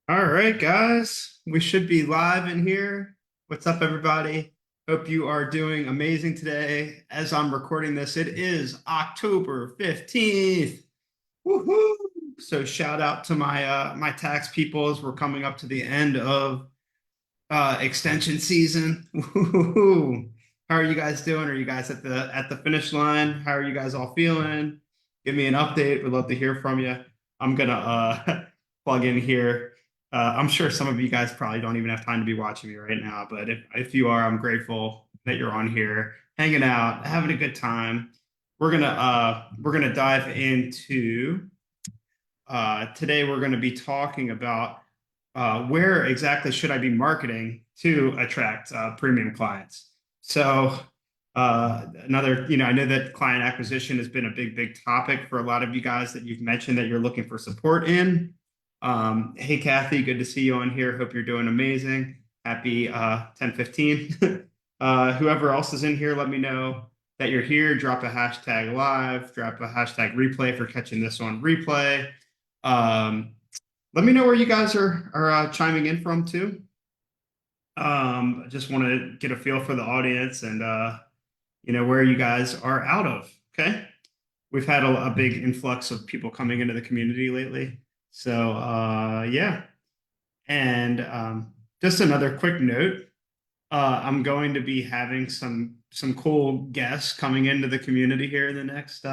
All right, guys, we should be live in here. What's up, everybody? Hope you are doing amazing today. As I'm recording this, it is October 15th. Woohoo! So shout out to my tax people as we're coming up to the end of extension season. Woohoo! How are you guys doing? Are you guys at the finish line? How are you guys all feeling? Give me an update. We'd love to hear from you. I'm gonna plug in here. I'm sure some of you guys probably don't even have time to be watching me right now, but if you are, I'm grateful that you're on here, hanging out, having a good time. We're gonna dive into today. We're going to be talking about where exactly should I be marketing to attract premium clients. So I know that client acquisition has been a big topic for a lot of you guys that you've mentioned that you're looking for support in. Hey, Kathy, good to see you on here. Hope you're doing amazing. Happy 10/15. Whoever else is in here, let me know that you're here. Drop a hashtag live, drop a hashtag replay for catching this on replay. Um, Let me know where you guys are chiming in from too. I just want to get a feel for the audience and where you guys are out of. Okay, we've had a big influx of people coming into the community lately, so yeah. And just another quick note: I'm going to be having some cool guests coming into the community here in the next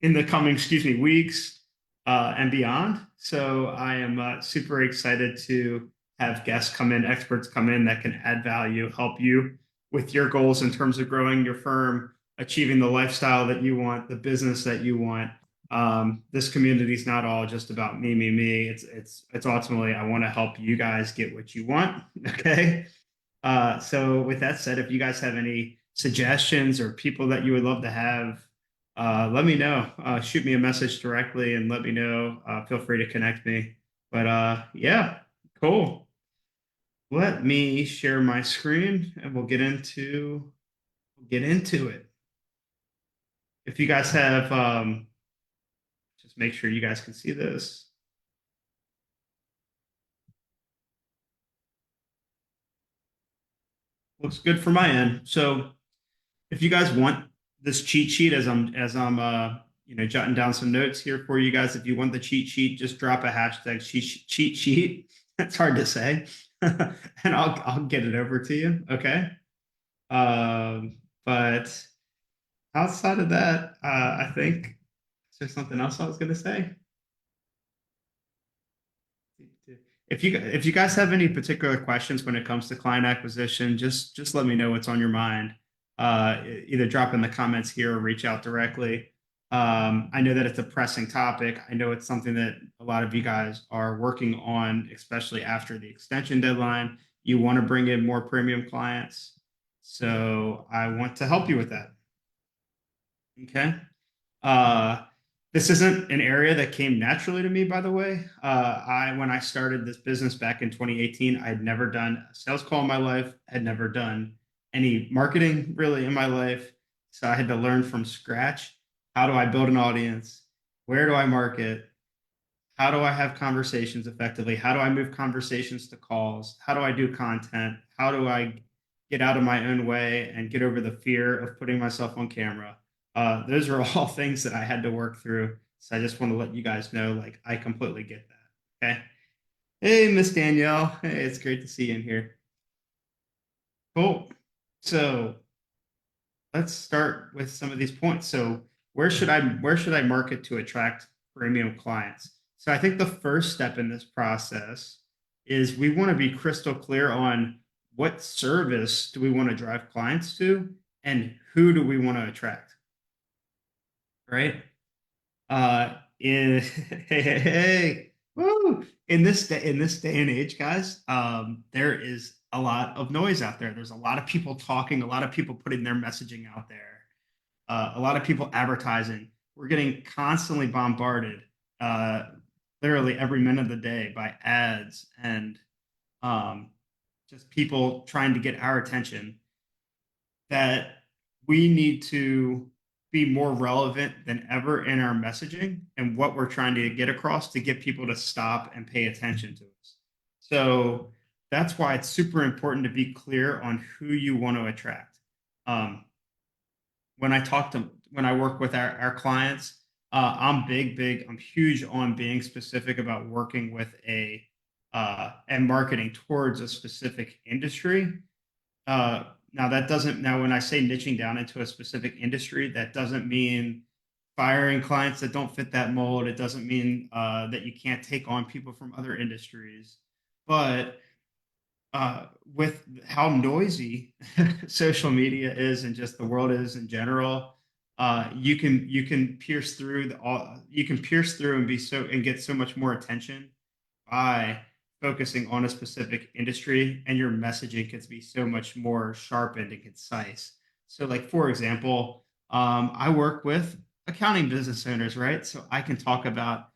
in the coming, excuse me, weeks and beyond. So I am super excited to have guests come in, experts come in that can add value, help you with your goals in terms of growing your firm, achieving the lifestyle that you want, the business that you want. This community is not all just about me. It's ultimately I want to help you guys get what you want. Okay. So with that said, if you guys have any suggestions or people that you would love to have, let me know. Shoot me a message directly and let me know. Feel free to connect me. But yeah, cool. Let me share my screen and we'll get into it. If you guys have just make sure you guys can see this. Looks good for my end. So if you guys want this cheat sheet as I'm jotting down some notes here for you guys, if you want the cheat sheet, just drop a hashtag cheat sheet. That's hard to say, and I'll get it over to you. Okay. But outside of that, I think is there something else I was going to say? If you guys have any particular questions when it comes to client acquisition, just let me know what's on your mind. Either drop in the comments here or reach out directly. I know that it's a pressing topic. I know it's something that a lot of you guys are working on, especially after the extension deadline. You want to bring in more premium clients. So I want to help you with that. Okay. Uh, this isn't an area that came naturally to me, by the way. When I started this business back in 2018, I had never done a sales call in my life, had never done any marketing really in my life. So I had to learn from scratch. How do I build an audience? Where do I market? How do I have conversations effectively? How do I move conversations to calls? How do I do content? How do I get out of my own way and get over the fear of putting myself on camera? Those are all things that I had to work through. So I just want to let you guys know, like, I completely get that. Okay. Hey, Miss Danielle. Hey, it's great to see you in here. Cool. So let's start with some of these points. So where should I market to attract premium clients? So I think the first step in this process is we want to be crystal clear on what service do we want to drive clients to and who do we want to attract, right? Hey, woo! In this day and age, guys, there is a lot of noise out there. There's a lot of people talking, a lot of people putting their messaging out there, a lot of people advertising. We're getting constantly bombarded, uh, literally every minute of the day by ads and um, just people trying to get our attention. That we need to be more relevant than ever in our messaging and what we're trying to get across to get people to stop and pay attention to us. So that's why it's super important to be clear on who you want to attract. Um, when I work with our clients, I'm huge on being specific about working with and marketing towards a specific industry. Now that doesn't now when I say niching down into a specific industry, that doesn't mean firing clients that don't fit that mold. It doesn't mean that you can't take on people from other industries. But with how noisy social media is and just the world is in general, you can pierce through you can pierce through and be so and get so much more attention by focusing on a specific industry, and your messaging can be so much more sharpened and concise. So, like for example, I work with accounting business owners, right? So I can talk about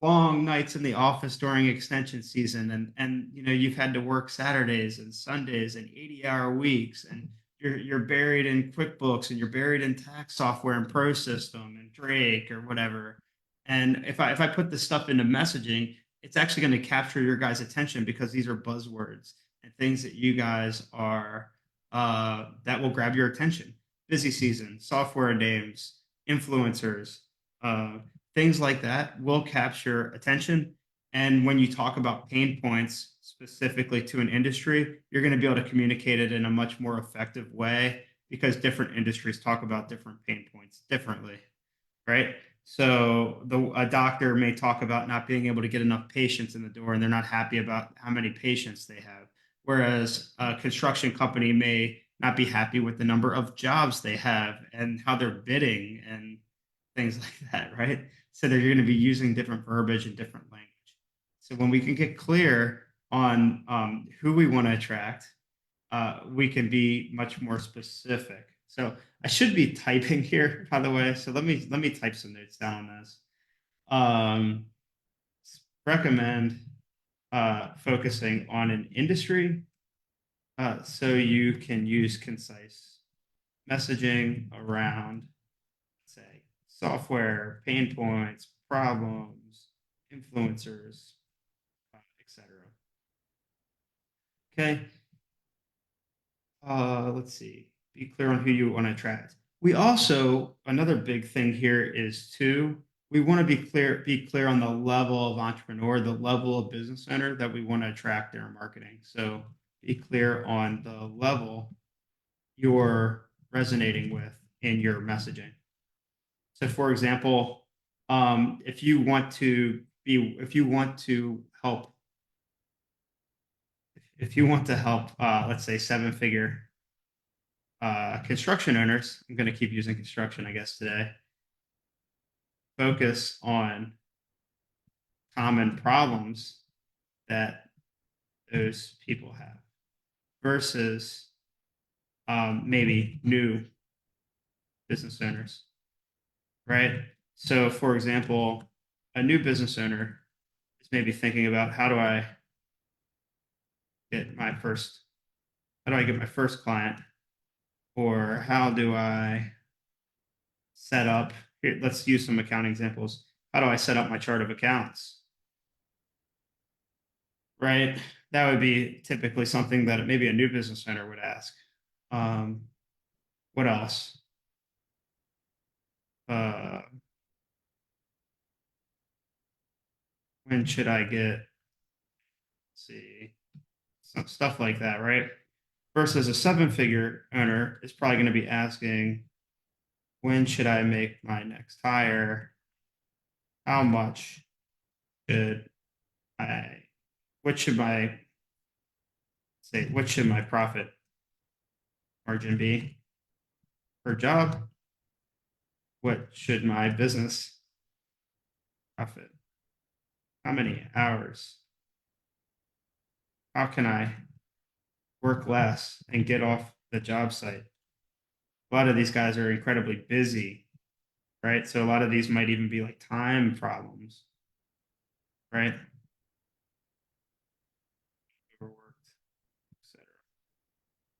long nights in the office during extension season, and you've had to work Saturdays and Sundays and 80-hour weeks, and you're buried in QuickBooks, and you're buried in tax software and Pro System and Drake or whatever. And if I put this stuff into messaging, it's actually going to capture your guys' attention because these are buzzwords and things that you guys are that will grab your attention. Busy season, software names, influencers, uh, things like that will capture attention. And when you talk about pain points specifically to an industry, you're going to be able to communicate it in a much more effective way because different industries talk about different pain points differently, right? So a doctor may talk about not being able to get enough patients in the door, and they're not happy about how many patients they have. Whereas a construction company may not be happy with the number of jobs they have and how they're bidding and things like that, right? So that you're going to be using different verbiage and different language. So when we can get clear on who we want to attract, we can be much more specific. So I should be typing here, by the way. So let me type some notes down on this. Um, Recommend focusing on an industry so you can use concise messaging around, say, software, pain points, problems, influencers, etc. Okay. Let's see. Be clear on who you want to attract. We also another big thing here is too. We want to be clear on the level of entrepreneur, the level of business owner that we want to attract in our marketing. So be clear on the level you're resonating with in your messaging. So, for example, if you want to help, let's say seven-figure construction owners, I'm going to keep using construction, I guess, today. Focus on common problems that those people have versus maybe new business owners, right? So, for example, a new business owner is maybe thinking about get my first, how do I get my first client, or how do I set up? Here, let's use some accounting examples. How do I set up my chart of accounts? Right? That would be typically something that maybe a new business owner would ask. Um, what else? Uh, when should I get, let's see, some stuff like that, right? Versus a seven-figure owner is probably going to be asking, when should I make my next hire? How much should I, what should my, what should my profit margin be per job? What should my business profit? How many hours? How can I work less and get off the job site? A lot of these guys are incredibly busy, right? So a lot of these might even be like time problems, right? Overworked, etc.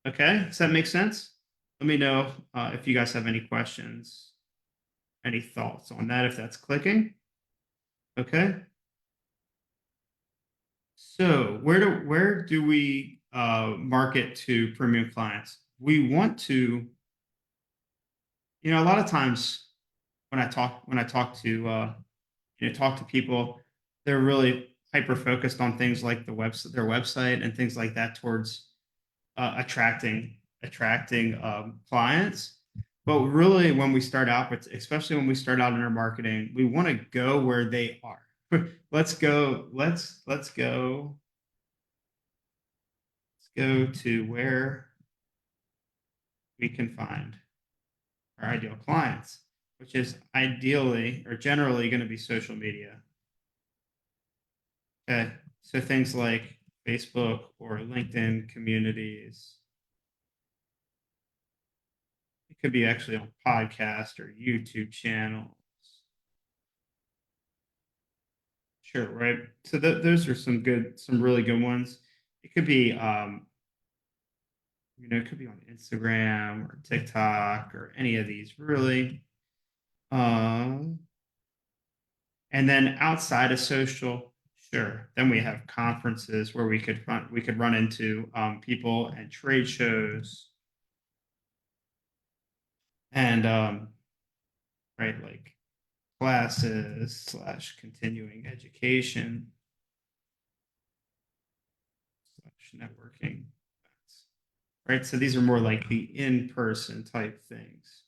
Okay, does that make sense? Let me know if you guys have any questions. Any thoughts on that if that's clicking? Okay. So where do we market to premium clients? We want to, a lot of times when I talk to talk to people, they're really hyper focused on things like their website and things like that towards attracting clients. But really, when we start out, especially when we start out in our marketing, we want to go where they are. let's go. Let's go to where we can find our ideal clients, which is ideally or generally going to be social media. Okay, so things like Facebook or LinkedIn communities. It could be actually on podcast or YouTube channels. Sure, right. So those are some really good ones. It could be, it could be on Instagram or TikTok or any of these really. Um, and then outside of social, sure. Then we have conferences where we could run into people and trade shows and right, like classes slash continuing education slash networking. Right. So these are more like the in-person type things.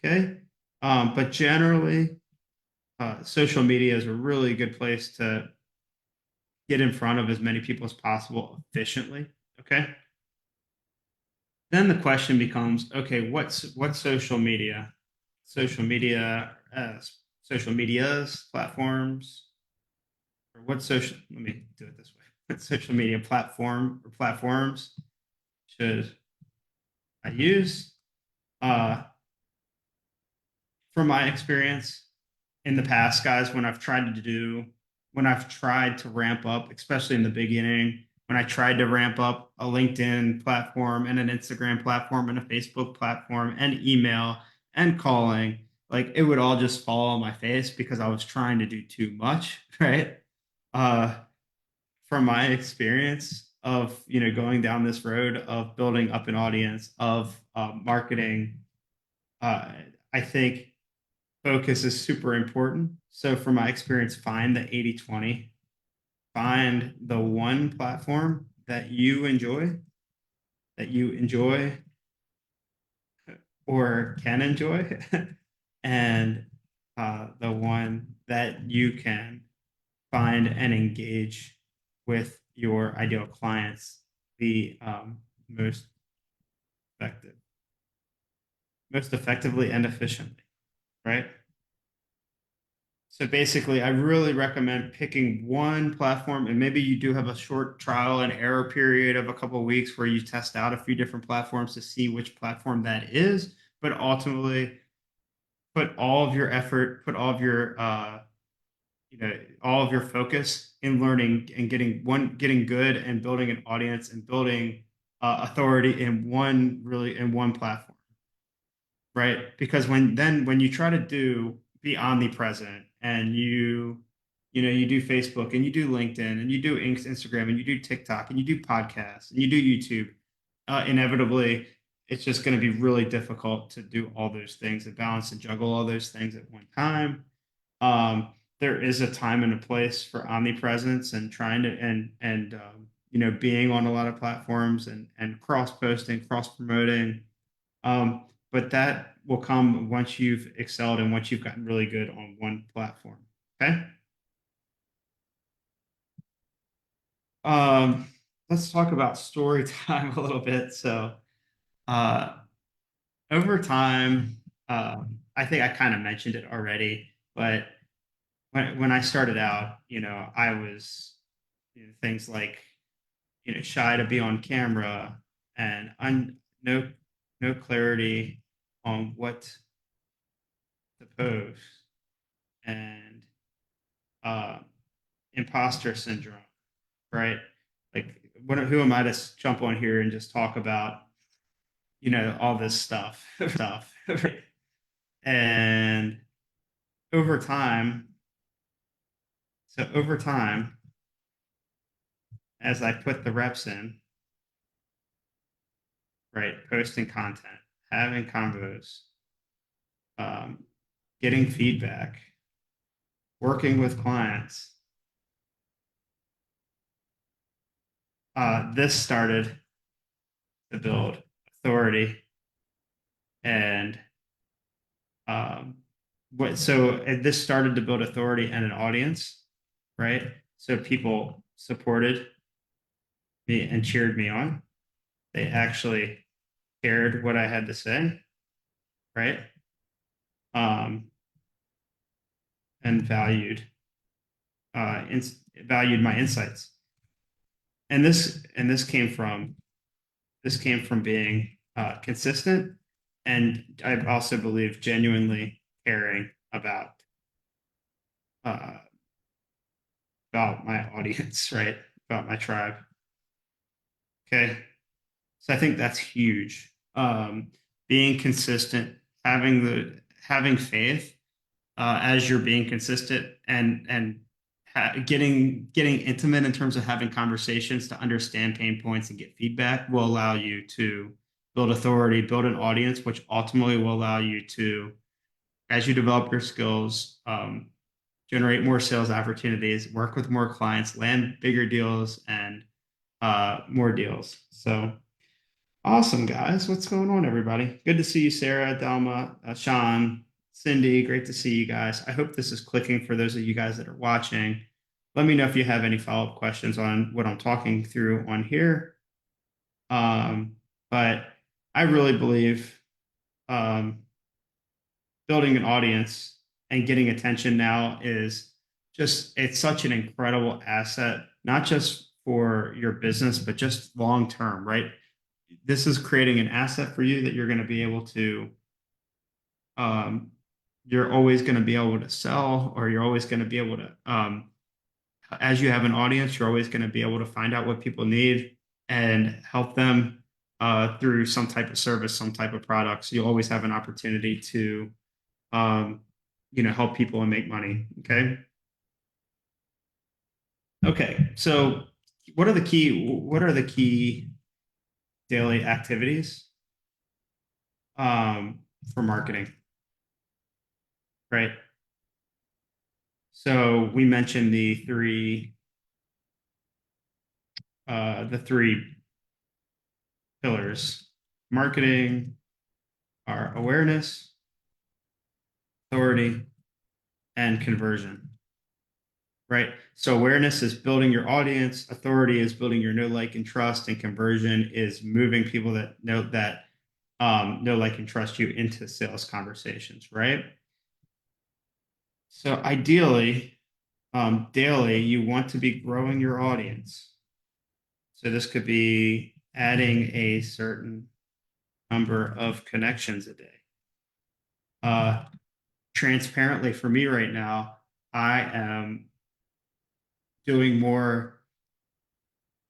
Okay. But generally, social media is a really good place to get in front of as many people as possible efficiently. Okay. Then the question becomes, okay, what's social media? Social media, social medias, platforms, or what social? Let me do it this way. What social media platform or platforms should I use? Uh, from my experience in the past, guys, when I've tried to ramp up, especially in the beginning, when I tried to ramp up a LinkedIn platform and an Instagram platform and a Facebook platform and email and calling, like it would all just fall on my face because I was trying to do too much, right? Uh, from my experience of going down this road of building up an audience of marketing, uh, I think focus is super important. So, from my experience, find the 80/20. Find the one platform that you enjoy or can enjoy, and the one that you can find and engage with your ideal clients the most effective, most effectively and efficiently, right? So basically, I really recommend picking one platform, and maybe you do have a short trial and error period of a couple of weeks where you test out a few different platforms to see which platform that is. But ultimately, put all of your effort, put all of your, all of your focus in learning and getting good and building an audience and building authority in one platform, right? Because when you try to be omnipresent and you do Facebook and you do LinkedIn and you do Instagram and you do TikTok and you do podcasts and you do YouTube, inevitably it's just going to be really difficult to do all those things and balance and juggle all those things at one time. um, there is a time and a place for omnipresence and trying to and being on a lot of platforms and cross posting, cross promoting, but that will come once you've excelled and once you've gotten really good on one platform. Okay. Um, let's talk about story time a little bit. So, uh, over time, I think I kind of mentioned it already, but when I started out, I was things like shy to be on camera and no no clarity on what to post and uh, imposter syndrome, right? Like, who am I to jump on here and just talk about, all this stuff, stuff, right? And over time, over time, as I put the reps in, right, posting content, having convos, um, getting feedback, working with clients, this started to build authority and this started to build authority and an audience, right? So people supported me and cheered me on. They actually cared what I had to say, right? Um, and valued my insights. And this came from being consistent, and I also believe genuinely caring uh, about my audience, right? About my tribe. Okay. So I think that's huge. Being consistent, having faith as you're being consistent, and getting intimate in terms of having conversations to understand pain points and get feedback will allow you to build authority, build an audience, which ultimately will allow you to, as you develop your skills, generate more sales opportunities, work with more clients, land bigger deals, and more deals. So awesome, guys. What's going on, everybody? Good to see you, Sarah, Delma, Sean, Cindy. Great to see you guys. I hope this is clicking for those of you guys that are watching. Let me know if you have any follow-up questions on what I'm talking through on here. But I really believe um, building an audience and getting attention now is it's such an incredible asset, not just for your business, but just long term, right? This is creating an asset for you that you're going to be able to you're always going to be able to sell, or you're always going to be able to as you have an audience, you're always going to be able to find out what people need and help them through some type of service, some type of product. So you'll always have an opportunity to um, help people and make money. Okay, so what are the key daily activities um, for marketing, right? So we mentioned the three pillars: marketing, our awareness, authority, and conversion, right? So awareness is building your audience, authority is building your know, like, and trust, and conversion is moving people that know, like, and trust you into sales conversations, right? So ideally, daily, you want to be growing your audience. So this could be adding a certain number of connections a day. Transparently, for me right now, I am doing more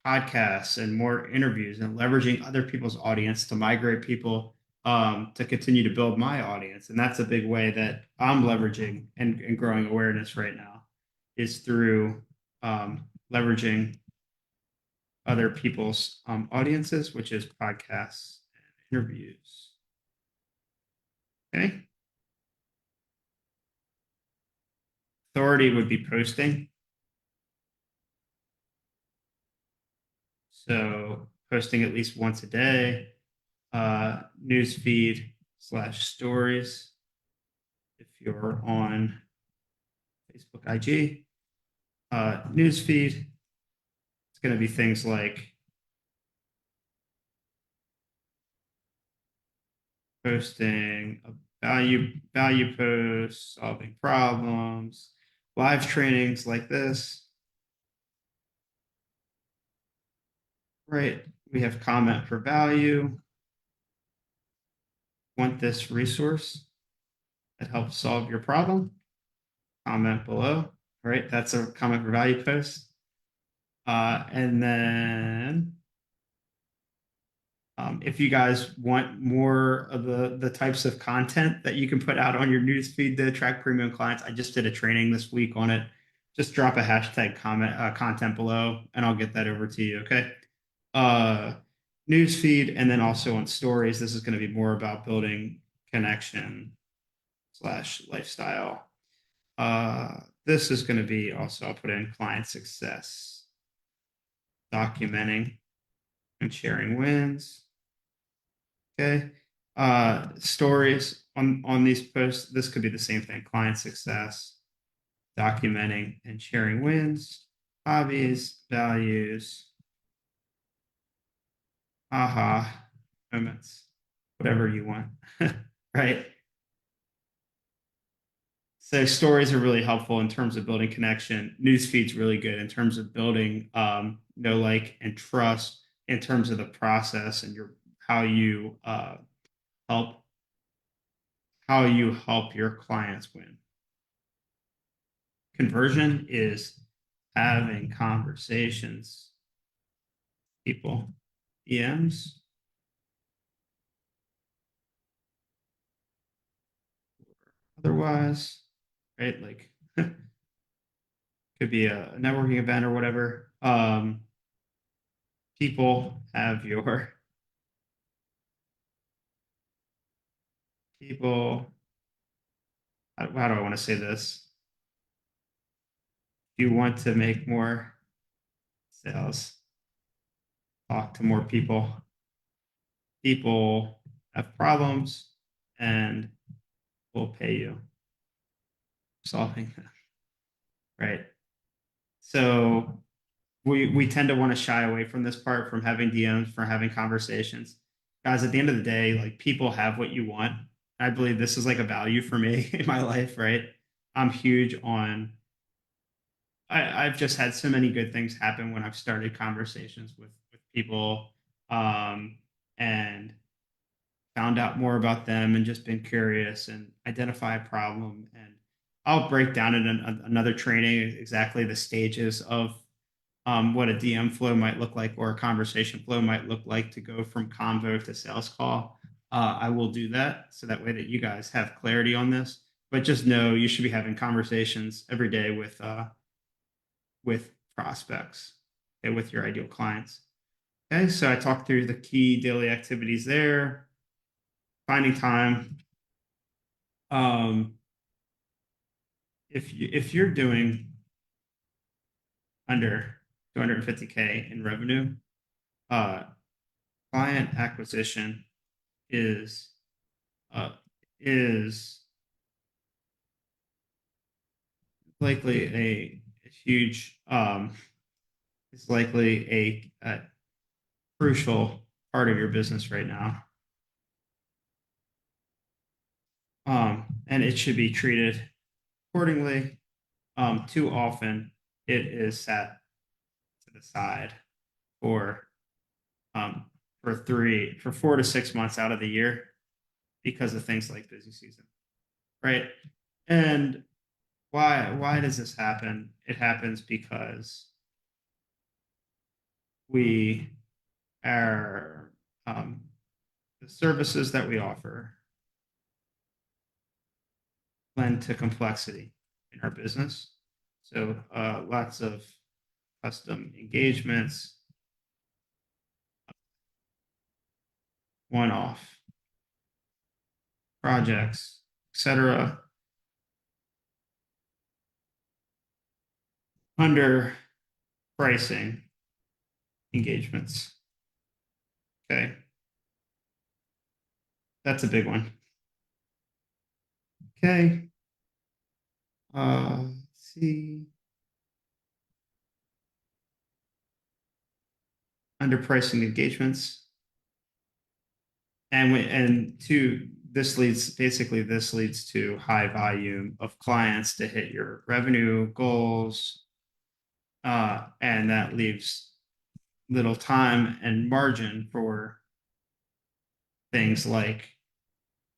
podcasts and more interviews and leveraging other people's audience to migrate people to continue to build my audience. And that's a big way that I'm leveraging and growing awareness right now, is through leveraging other people's audiences, which is podcasts and interviews. Okay. Authority would be posting. So posting at least once a day, news feed / stories. If you're on Facebook, IG, news feed, it's going to be things like posting a value posts, solving problems, live trainings like this. Right. We have comment for value. Want this resource that helps solve your problem? Comment below. Right. That's a comment for value post. And then If you guys want more of the types of content that you can put out on your newsfeed to attract premium clients, I just did a training this week on it. Just drop a hashtag comment content below, and I'll get that over to you. Okay. Uh, newsfeed, and then also on stories. This is going to be more about building connection slash lifestyle. This is going to be also, I'll put in client success, documenting and sharing wins. Okay. Stories on these posts. This could be the same thing. Client success, documenting and sharing wins, hobbies, values, aha, moments, whatever you want. Right. So stories are really helpful in terms of building connection. Newsfeed's really good in terms of building know, like, and trust in terms of the process and your how you help your clients win. Conversion is having conversations, people, EMs, otherwise, right? Like could be a networking event or whatever. People have your people. How do I want to say this? If you want to make more sales, talk to more people. People have problems and will pay you for solving them, right? So we tend to want to shy away from this part, from having DMs, from having conversations. Guys, at the end of the day, like, people have what you want. I believe this is like a value for me in my life, right? I'm huge on I've just had so many good things happen when I've started conversations with people, and found out more about them and just been curious and identify a problem. And I'll break down in another training exactly the stages of what a DM flow might look like, or a conversation flow might look like, to go from convo to sales call. I will do that so that way that you guys have clarity on this. But just know you should be having conversations every day with prospects, okay, with your ideal clients. Okay, so I talked through the key daily activities there, finding time. Um, if you're doing under 250K in revenue, uh, client acquisition is uh, is likely a huge is likely a crucial part of your business right now, and it should be treated accordingly. Too often it is set to the side for um, for 4 to 6 months out of the year because of things like busy season, right? And why does this happen? It happens because we are the services that we offer lend to complexity in our business. So lots of custom engagements, one-off projects, etc. Under pricing engagements. Okay, that's a big one. Okay, let's see. Under pricing engagements, and to this leads to high volume of clients to hit your revenue goals, and that leaves little time and margin for things like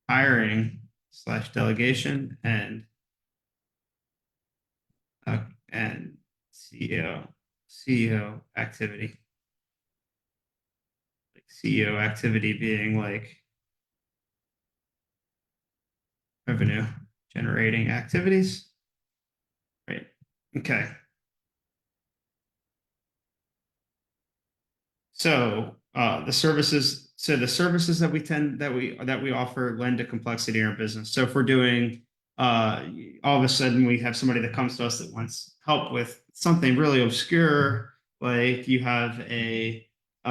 hiring slash delegation uh, and CEO activity, like CEO activity being like revenue generating activities. Right. Okay. So the services that we offer lend to complexity in our business. So if we're doing all of a sudden we have somebody that comes to us that wants help with something really obscure, like you have a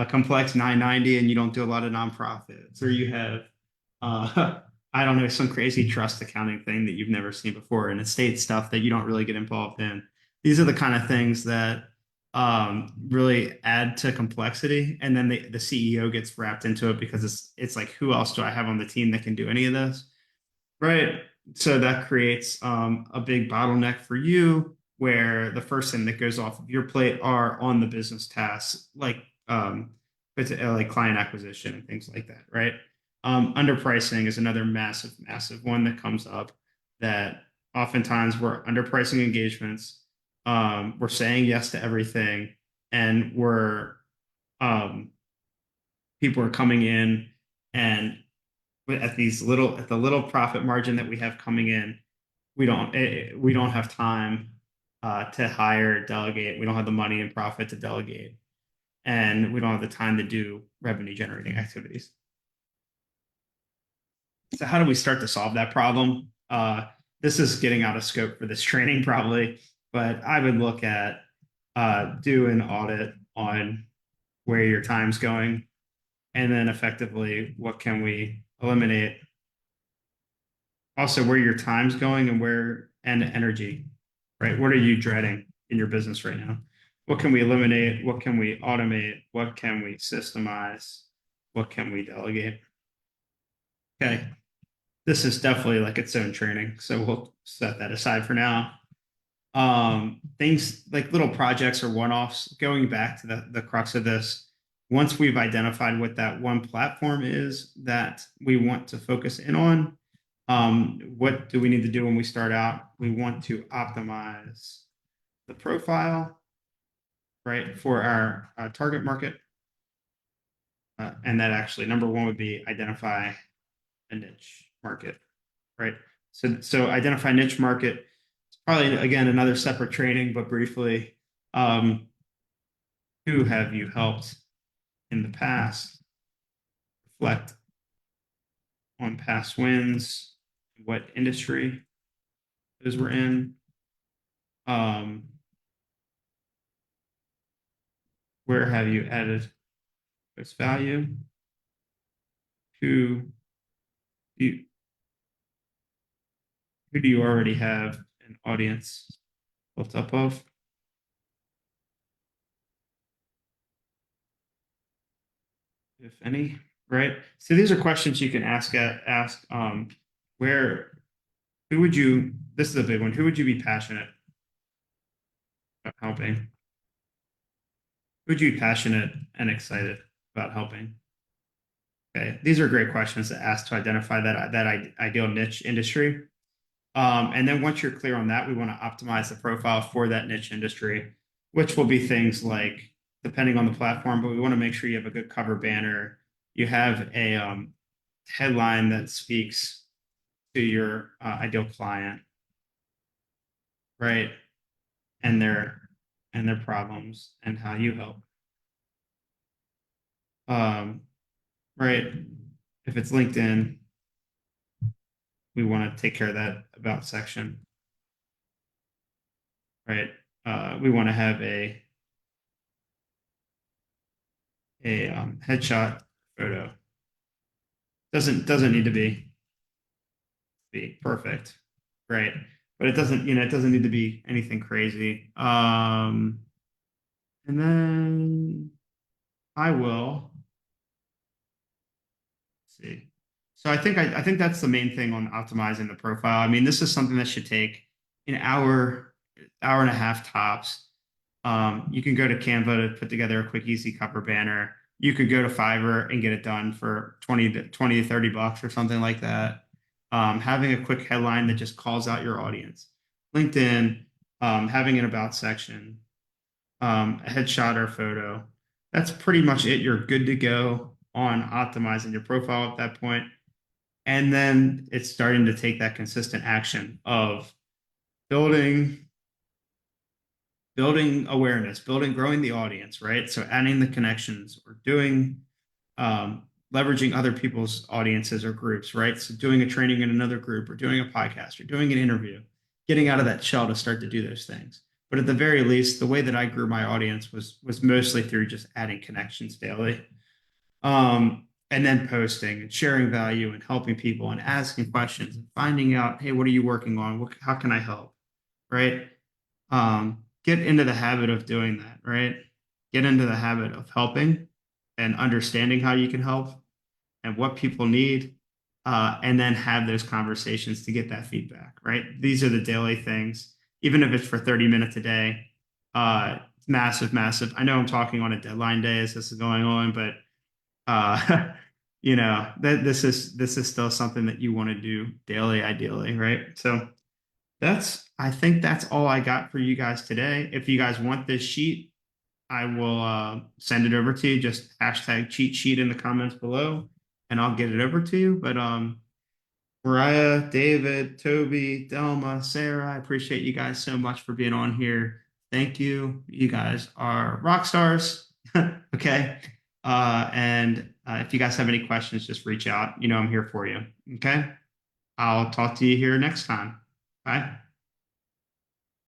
complex 990 and you don't do a lot of nonprofits, or you have I don't know, some crazy trust accounting thing that you've never seen before, and estate stuff that you don't really get involved in. These are the kind of things that really add to complexity, and then the CEO gets wrapped into it because it's like, who else do I have on the team that can do any of this? Right. So that creates a big bottleneck for you, where the first thing that goes off of your plate are on the business tasks, like client acquisition and things like that, right? Underpricing is another massive one that comes up, that oftentimes we're underpricing engagements. We're saying yes to everything, and um, people are coming in, and at the little profit margin that we have coming in, we don't have time to hire, delegate. We don't have the money and profit to delegate, and we don't have the time to do revenue generating activities. So how do we start to solve that problem? This is getting out of scope for this training probably, but I would look at do an audit on where your time's going, and then effectively what can we eliminate. Also, where your time's going and energy, right? What are you dreading in your business right now? What can we eliminate? What can we automate? What can we systemize? What can we delegate? Okay. This is definitely like its own training. So we'll set that aside for now. Things like little projects or one-offs, going back to the crux of this, once we've identified what that one platform is that we want to focus in on, what do we need to do when we start out? We want to optimize the profile, right, for our target market. And that actually, number one would be identify a niche market, right? So identify niche market. It's probably, again, another separate training, but briefly, who have you helped in the past? Reflect on past wins, what industry those were in. Where have you added most value? Who do you, who do you already have an audience built up of? If any, right? So these are questions you can ask where, who would you, this is a big one, who would you be passionate about helping? Who would you be passionate and excited about helping? Okay, these are great questions to ask to identify that ideal niche industry. And then once you're clear on that, we want to optimize the profile for that niche industry, which will be things like, depending on the platform, but we want to make sure you have a good cover banner. You have a headline that speaks to your ideal client, right? And their problems and how you help. Right. If it's LinkedIn, we want to take care of that about section, right? We want to have a headshot photo. Doesn't need to be perfect, right? But it doesn't need to be anything crazy. And then I will see. So I think that's the main thing on optimizing the profile. I mean, this is something that should take an hour and a half tops. You can go to Canva to put together a quick, easy cover banner. You could go to Fiverr and get it done for 20 to 30 bucks or something like that. Having a quick headline that just calls out your audience. LinkedIn, having an about section, a headshot or photo. That's pretty much it. You're good to go on optimizing your profile at that point. And then it's starting to take that consistent action of building awareness, growing the audience, right? So adding the connections or doing, leveraging other people's audiences or groups, right? So doing a training in another group or doing a podcast or doing an interview, getting out of that shell to start to do those things. But at the very least, the way that I grew my audience was mostly through just adding connections daily. And then posting and sharing value and helping people and asking questions and finding out, hey, what are you working on? How can I help? Right? Get into the habit of doing that, right? Get into the habit of helping and understanding how you can help and what people need, and then have those conversations to get that feedback, right? These are the daily things, even if it's for 30 minutes a day. Massive, massive. I know I'm talking on a deadline day as this is going on, but this is still something that you want to do daily, ideally, right? So I think that's all I got for you guys today. If you guys want this sheet, I will send it over to you. Just hashtag cheat sheet in the comments below, and I'll get it over to you. But Mariah, David, Toby, Delma, Sarah, I appreciate you guys so much for being on here. Thank you. You guys are rock stars. Okay. And if you guys have any questions, just reach out. I'm here for you. Okay. I'll talk to you here next time. Bye.